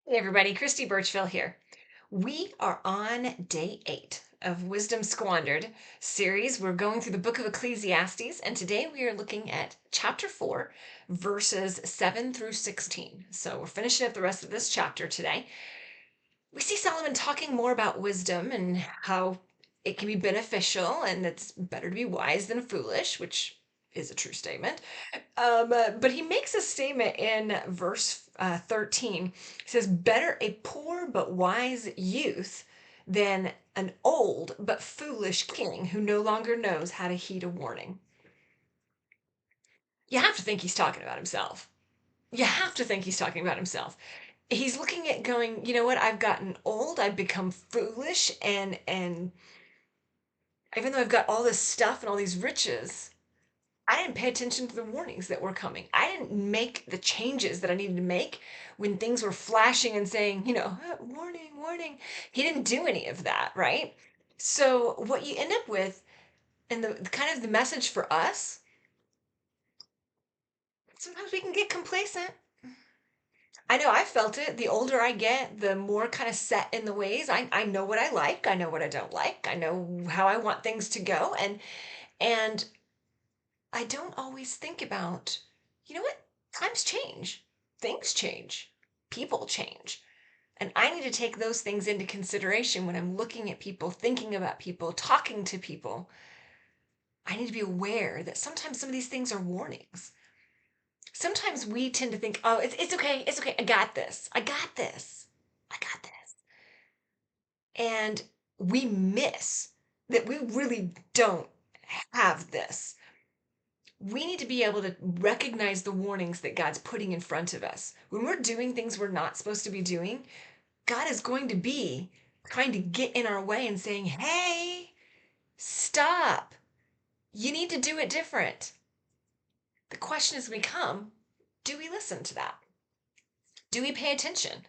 Hey everybody, Christy Birchville here. We are on day 8 of Wisdom Squandered series. We're going through the book of Ecclesiastes, and today we are looking at chapter 4, verses 7 through 16. So we're finishing up the rest of this chapter today. We see Solomon talking more about wisdom and how it can be beneficial and it's better to be wise than foolish, which is a true statement. But he makes a statement in verse 13. He says, better a poor but wise youth than an old but foolish king who no longer knows how to heed a warning. You have to think he's talking about himself. You have to think he's talking about himself. He's looking at going, you know what? I've gotten old. I've become foolish. And even though I've got all this stuff and all these riches, I didn't pay attention to the warnings that were coming. I didn't make the changes that I needed to make when things were flashing and saying, warning, warning. He didn't do any of that, right? So what you end up with, and the kind of the message for us, sometimes we can get complacent. I know I felt it. The older I get, the more kind of set in the ways. I know what I like. I know what I don't like. I know how I want things to go. And I don't always think about, you know what? Times change, things change, people change. And I need to take those things into consideration when I'm looking at people, thinking about people, talking to people. I need to be aware that sometimes some of these things are warnings. Sometimes we tend to think, oh, it's okay, it's okay, I got this, I got this, I got this. And we miss that we really don't have this. We need to be able to recognize the warnings that God's putting in front of us. When we're doing things we're not supposed to be doing, God is going to be trying to get in our way and saying, hey, stop. You need to do it different. The question has become, do we listen to that? Do we pay attention?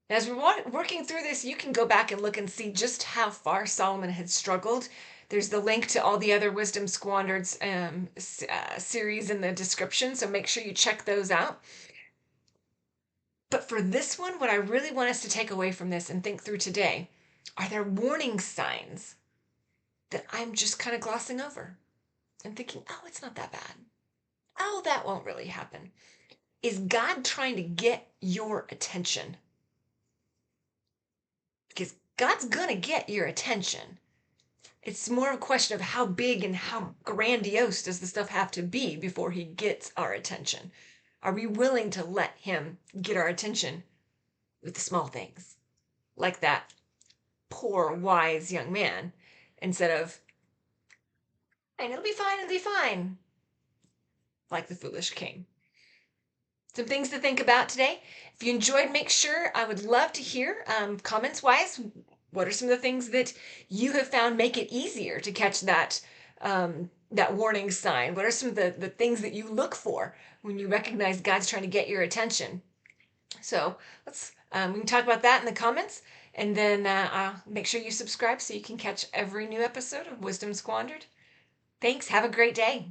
As we're working through this, you can go back and look and see just how far Solomon had struggled. There's the link to all the other Wisdom Squandered series in the description, so make sure you check those out. But for this one, what I really want us to take away from this and think through today are there warning signs that I'm just kind of glossing over and thinking, oh, it's not that bad. Oh, that won't really happen. Is God trying to get your attention? Because God's going to get your attention. It's more of a question of how big and how grandiose does the stuff have to be before he gets our attention? Are we willing to let him get our attention with the small things? Like that poor, wise young man, instead of, and it'll be fine, like the foolish king. Some things to think about today. If you enjoyed, make sure I would love to hear comments wise. What are some of the things that you have found make it easier to catch that warning sign? What are some of the things that you look for when you recognize God's trying to get your attention? So let's we can talk about that in the comments, and then make sure you subscribe so you can catch every new episode of Wisdom Squandered. Thanks. Have a great day.